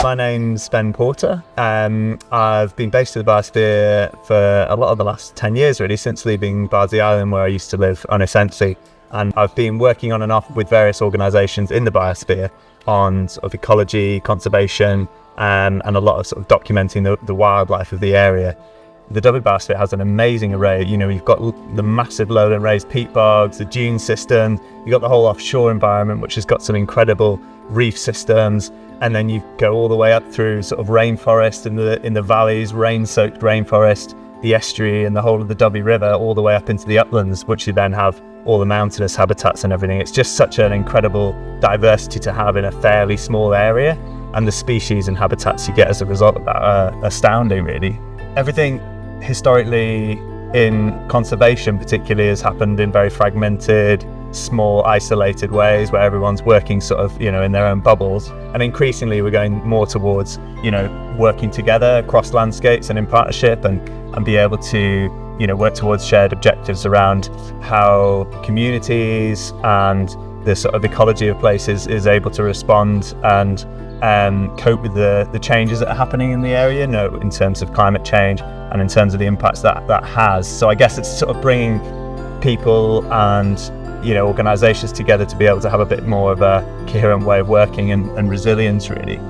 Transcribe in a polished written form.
My name's Ben Porter. I've been based in the Biosphere for a lot of the last 10 years, really, since leaving Bardsey Island, where I used to live on Essentially. And I've been working on and off with various organisations in the Biosphere on sort of ecology, conservation, and a lot of sort of documenting the wildlife of the area. The Dublin Biosphere has an amazing array. You've got the massive lowland raised peat bogs, the dune system, you've got the whole offshore environment, which has got some incredible reef systems, and then you go all the way up through sort of rainforest in the valleys, rain-soaked rainforest, the estuary and the whole of the Dubby River, all the way up into the uplands, which you then have all the mountainous habitats and everything. It's just such an incredible diversity to have in a fairly small area, and the species and habitats you get as a result of that are astounding, really. Everything historically in conservation particularly has happened in very fragmented, small, isolated ways where everyone's working sort of, in their own bubbles. And increasingly we're going more towards, working together across landscapes and in partnership and be able to, work towards shared objectives around how communities and the sort of ecology of places is able to respond and cope with the changes that are happening in the area, in terms of climate change and in terms of the impacts that has. So I guess it's sort of bringing people and organisations together to be able to have a bit more of a coherent way of working and resilience, really.